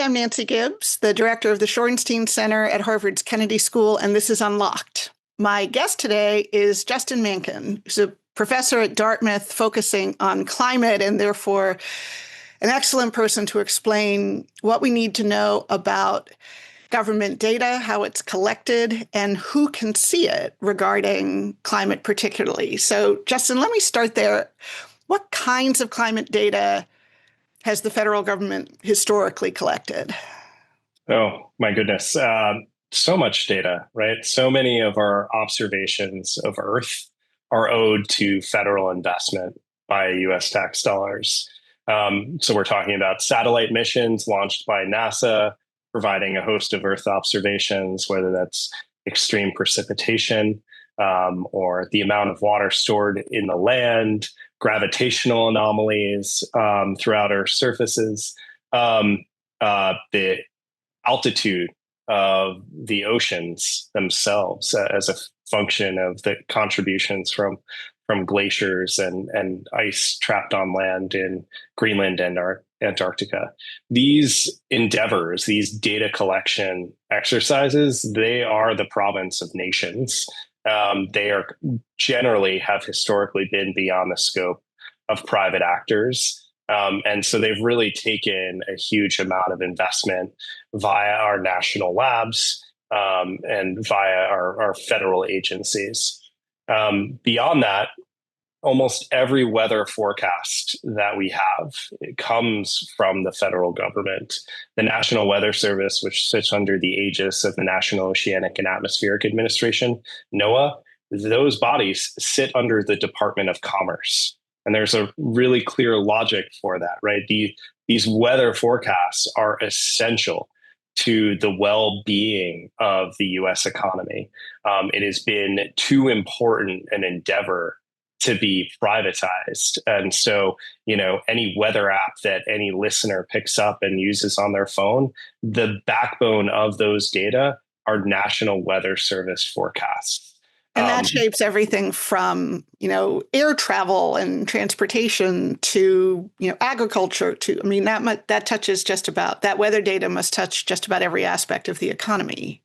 I'm Nancy Gibbs, the director of the Shorenstein Center at Harvard's Kennedy School, and this is Unlocked. My guest today is Justin Mankin, who's a professor at Dartmouth focusing on climate and therefore an excellent person to explain what we need to know about government data, how it's collected, and who can see it regarding climate particularly. So, Justin, let me start there. What kinds of climate data has the federal government historically collected? Oh, my goodness. So much data, right? So many of our observations of Earth are owed to federal investment by US tax dollars. So we're talking about satellite missions launched by NASA, providing a host of Earth observations, whether that's extreme precipitation or the amount of water stored in the land, gravitational anomalies throughout Earth's surfaces, the altitude of the oceans themselves as a function of the contributions from glaciers and ice trapped on land in Greenland and Antarctica. These endeavors, these data collection exercises, they are the province of nations. They are generally have historically been beyond the scope of private actors. And so they've really taken a huge amount of investment via our national labs and via our federal agencies. Beyond that, almost every weather forecast that we have, it comes from the federal government. The National Weather Service, which sits under the aegis of the National Oceanic and Atmospheric Administration, NOAA, those bodies sit under the Department of Commerce. And there's a really clear logic for that, right? These weather forecasts are essential to the well-being of the US economy. It has been too important an endeavor to be privatized. And so, any weather app that any listener picks up and uses on their phone, the backbone of those data are National Weather Service forecasts. And that shapes everything from, air travel and transportation to, agriculture to, that touches just about, that weather data must touch just about every aspect of the economy.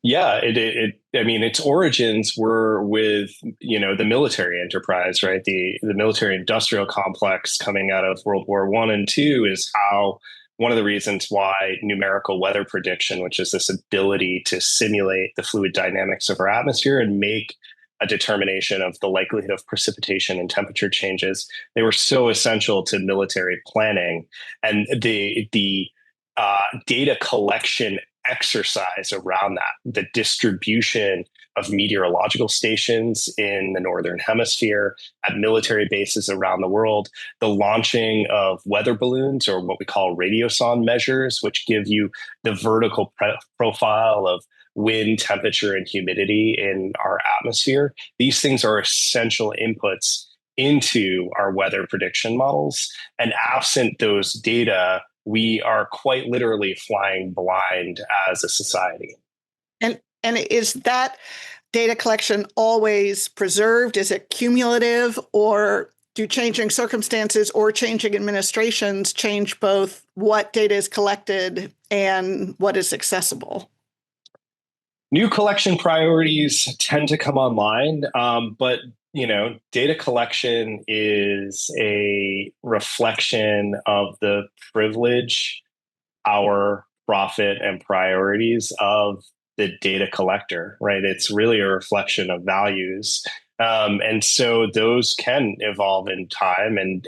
Yeah, its origins were with, the military enterprise, right? The military industrial complex coming out of World War I and II is how one of the reasons why numerical weather prediction, which is this ability to simulate the fluid dynamics of our atmosphere and make a determination of the likelihood of precipitation and temperature changes, they were so essential to military planning. And the data collection exercise around that, the distribution of meteorological stations in the Northern Hemisphere at military bases around the world, the launching of weather balloons, or what we call radiosonde measures, which give you the vertical profile of wind, temperature, and humidity in our atmosphere. These things are essential inputs into our weather prediction models. And absent those data, we are quite literally flying blind as a society. And is that data collection always preserved? Is it cumulative, or do changing circumstances or changing administrations change both what data is collected and what is accessible? New collection priorities tend to come online, but data collection is a reflection of the privilege, power, profit, and priorities of the data collector, right? It's really a reflection of values. And so those can evolve in time, and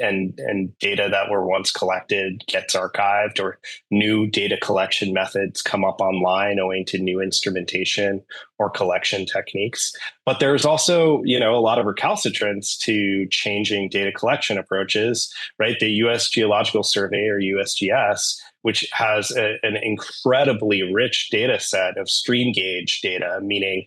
data that were once collected gets archived, or new data collection methods come up online owing to new instrumentation or collection techniques. But there's also, a lot of recalcitrance to changing data collection approaches, right? The US Geological Survey, or USGS, which has an incredibly rich data set of stream gauge data, meaning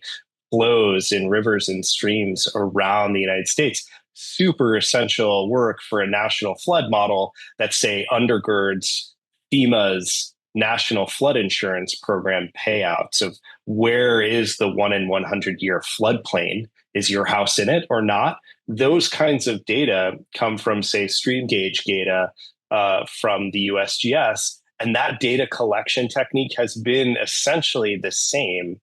flows in rivers and streams around the United States. Super essential work for a national flood model that, say, undergirds FEMA's national flood insurance program payouts of where is the 1 in 100 year floodplain? Is your house in it or not? Those kinds of data come from, say, stream gauge data from the USGS. And that data collection technique has been essentially the same,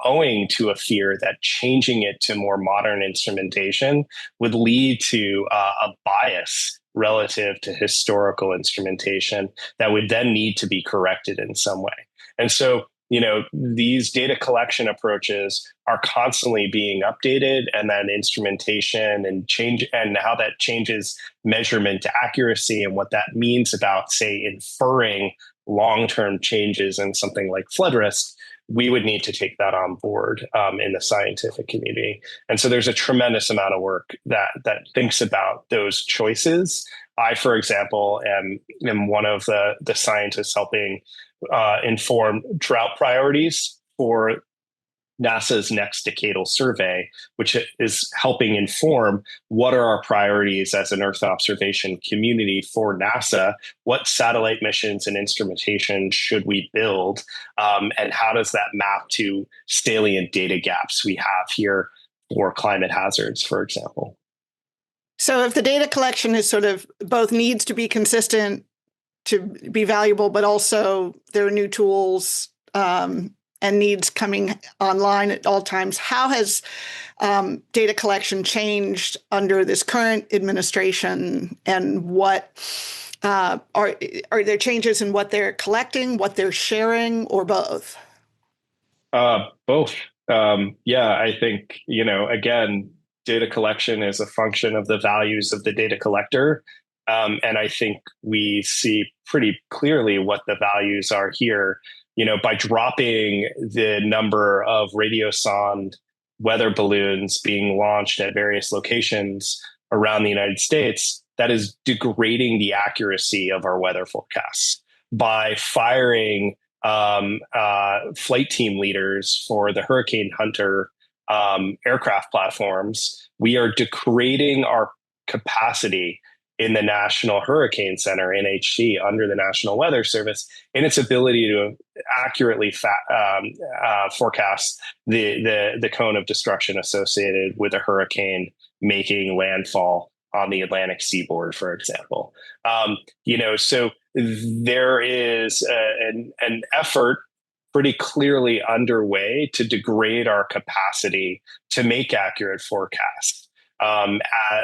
owing to a fear that changing it to more modern instrumentation would lead to a bias relative to historical instrumentation that would then need to be corrected in some way. And so, these data collection approaches are constantly being updated, and then instrumentation and change and how that changes measurement accuracy and what that means about, say, inferring long-term changes in something like flood risk. We would need to take that on board in the scientific community. And so there's a tremendous amount of work that thinks about those choices. I, for example, am one of the scientists helping inform drought priorities for NASA's next decadal survey, which is helping inform what are our priorities as an Earth observation community for NASA, what satellite missions and instrumentation should we build, and how does that map to salient data gaps we have here for climate hazards, for example. So if the data collection is sort of both needs to be consistent to be valuable, but also there are new tools and needs coming online at all times, how has data collection changed under this current administration, and what are there changes in what they're collecting, what they're sharing, or both? Both. I think, again, data collection is a function of the values of the data collector. And I think we see pretty clearly what the values are here. By dropping the number of radiosonde weather balloons being launched at various locations around the United States, that is degrading the accuracy of our weather forecasts. By firing flight team leaders for the Hurricane Hunter aircraft platforms, we are degrading our capacity in the National Hurricane Center, NHC, under the National Weather Service, in its ability to accurately forecast the cone of destruction associated with a hurricane making landfall on the Atlantic seaboard, for example. So there is an effort pretty clearly underway to degrade our capacity to make accurate forecasts.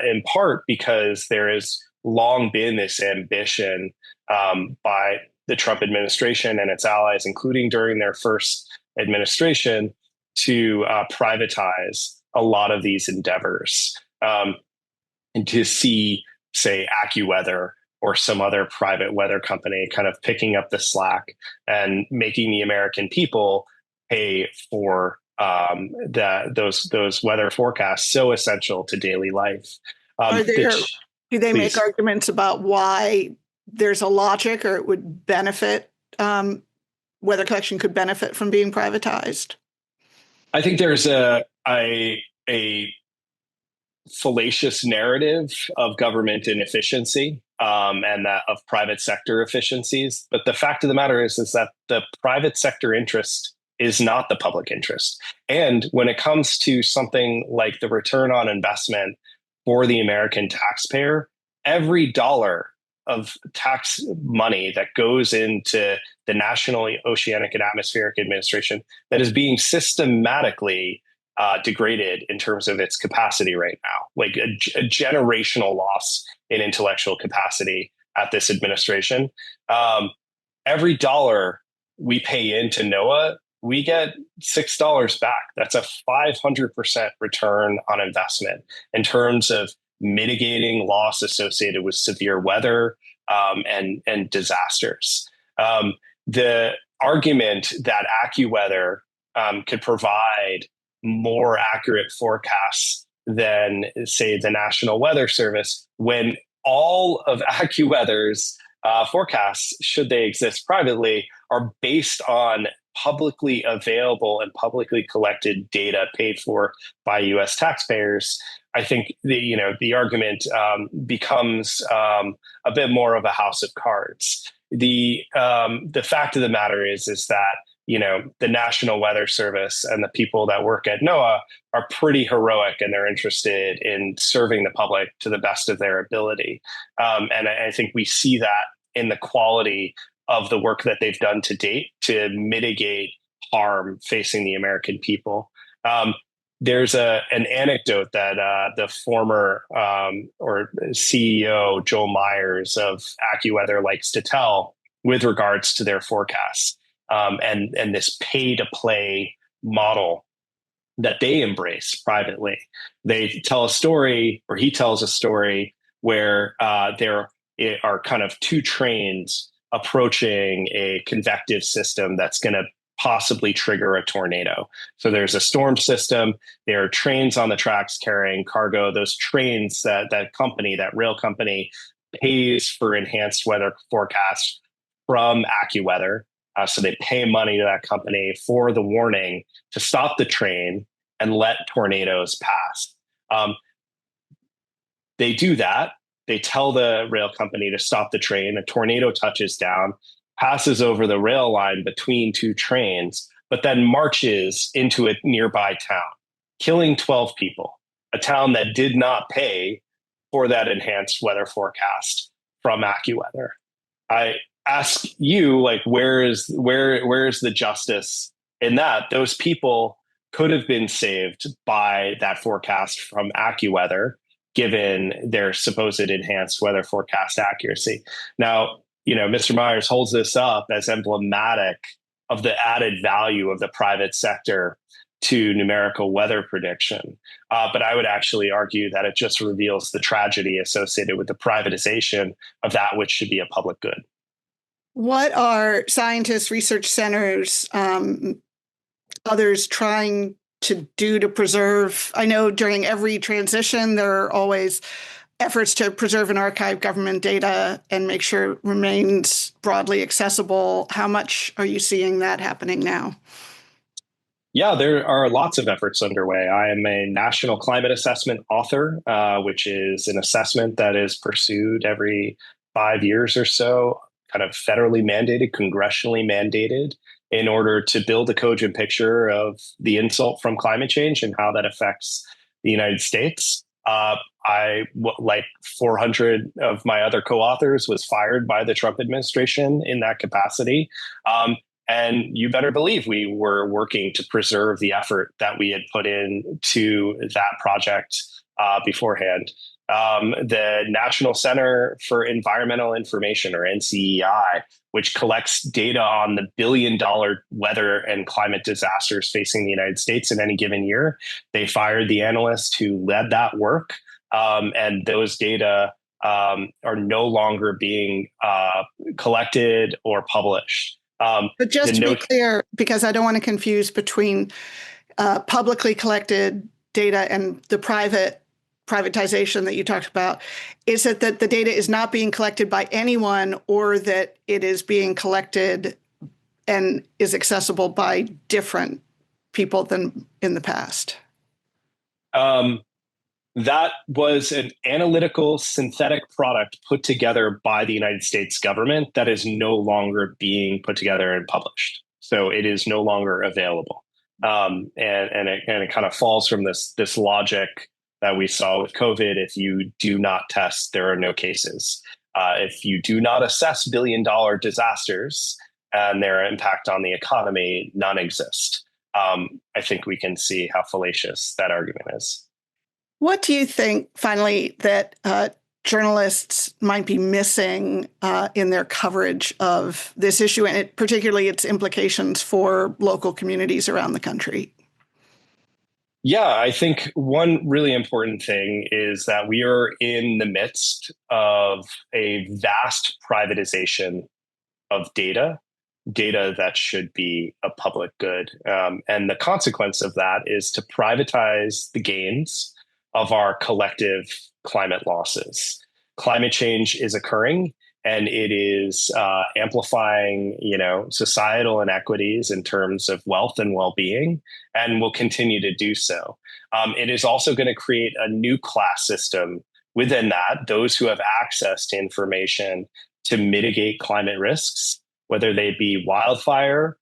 In part because there has long been this ambition by the Trump administration and its allies, including during their first administration, to privatize a lot of these endeavors, and to see, say, AccuWeather or some other private weather company kind of picking up the slack and making the American people pay for those weather forecasts so essential to daily life. Do they make arguments about why there's a logic, or it would benefit, weather collection could benefit from being privatized? I think there's a fallacious narrative of government inefficiency and that of private sector efficiencies. But the fact of the matter is that the private sector interest is not the public interest. And when it comes to something like the return on investment for the American taxpayer, every dollar of tax money that goes into the National Oceanic and Atmospheric Administration that is being systematically degraded in terms of its capacity right now, like a generational loss in intellectual capacity at this administration. Every dollar we pay into NOAA, we get $6 back. That's a 500% return on investment in terms of mitigating loss associated with severe weather and disasters. The argument that AccuWeather could provide more accurate forecasts than, say, the National Weather Service, when all of AccuWeather's forecasts, should they exist privately, are based on publicly available and publicly collected data paid for by U.S. taxpayers. I think the argument becomes a bit more of a house of cards. The fact of the matter is that the National Weather Service and the people that work at NOAA are pretty heroic, and they're interested in serving the public to the best of their ability. And I think we see that in the quality of the work that they've done to date to mitigate harm facing the American people. There's an anecdote that the former or CEO Joel Myers of AccuWeather likes to tell with regards to their forecasts, and this pay to play model that they embrace privately. They tell a story, or he tells a story, where there are kind of two trains approaching a convective system that's going to possibly trigger a tornado. So there's a storm system. There are trains on the tracks carrying cargo. Those trains, that rail company pays for enhanced weather forecasts from AccuWeather. So they pay money to that company for the warning to stop the train and let tornadoes pass. They do that. They tell the rail company to stop the train. A tornado touches down, passes over the rail line between two trains, but then marches into a nearby town, killing 12 people, a town that did not pay for that enhanced weather forecast from AccuWeather. I ask you, like, where is the justice in that? Those people could have been saved by that forecast from AccuWeather, given their supposed enhanced weather forecast accuracy. Now, Mr. Myers holds this up as emblematic of the added value of the private sector to numerical weather prediction. But I would actually argue that it just reveals the tragedy associated with the privatization of that which should be a public good. What are scientists, research centers, others trying to do to preserve? I know during every transition, there are always efforts to preserve and archive government data and make sure it remains broadly accessible. How much are you seeing that happening now? Yeah, there are lots of efforts underway. I am a national climate assessment author, which is an assessment that is pursued every 5 years or so, kind of federally mandated, congressionally mandated, in order to build a cogent picture of the insult from climate change and how that affects the United States. Like 400 of my other co-authors, was fired by the Trump administration in that capacity. And you better believe we were working to preserve the effort that we had put into that project beforehand. The National Center for Environmental Information, or NCEI, which collects data on the billion-dollar weather and climate disasters facing the United States in any given year. They fired the analyst who led that work, and those data are no longer being collected or published. But just to be clear, because I don't want to confuse between publicly collected data and the privatization that you talked about, is it that the data is not being collected by anyone, or that it is being collected and is accessible by different people than in the past? That was an analytical synthetic product put together by the United States government that is no longer being put together and published. So it is no longer available. And it kind of falls from this logic that we saw with COVID. If you do not test, there are no cases. If you do not assess billion-dollar disasters and their impact on the economy, none exist. I think we can see how fallacious that argument is. What do you think, finally, that journalists might be missing in their coverage of this issue, and particularly its implications for local communities around the country? Yeah, I think one really important thing is that we are in the midst of a vast privatization of data that should be a public good. And the consequence of that is to privatize the gains of our collective climate losses. Climate change is occurring, and it is amplifying, societal inequities in terms of wealth and well-being, and will continue to do so. It is also going to create a new class system within that, those who have access to information to mitigate climate risks, whether they be wildfire,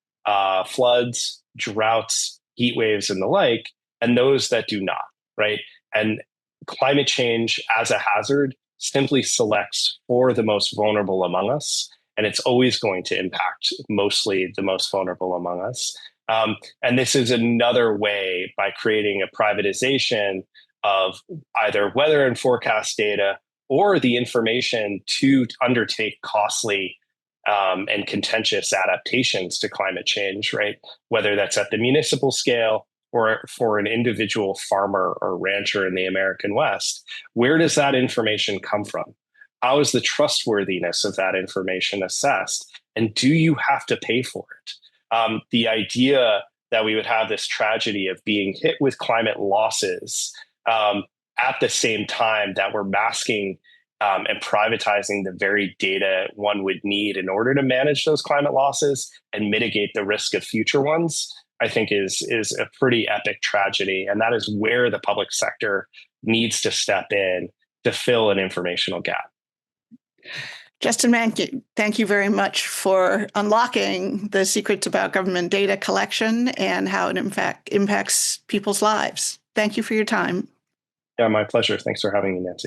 floods, droughts, heat waves, and the like, and those that do not, right? And climate change as a hazard simply selects for the most vulnerable among us and it's always going to impact mostly the most vulnerable among us. And this is another way, by creating a privatization of either weather and forecast data or the information to undertake costly and contentious adaptations to climate change, right? Whether that's at the municipal scale or for an individual farmer or rancher in the American West, where does that information come from? How is the trustworthiness of that information assessed? And do you have to pay for it? The idea that we would have this tragedy of being hit with climate losses at the same time that we're masking and privatizing the very data one would need in order to manage those climate losses and mitigate the risk of future ones, I think is a pretty epic tragedy. And that is where the public sector needs to step in to fill an informational gap. Justin Mankin, thank you very much for unlocking the secrets about government data collection and how it in fact impacts people's lives. Thank you for your time. Yeah, my pleasure. Thanks for having me, Nancy.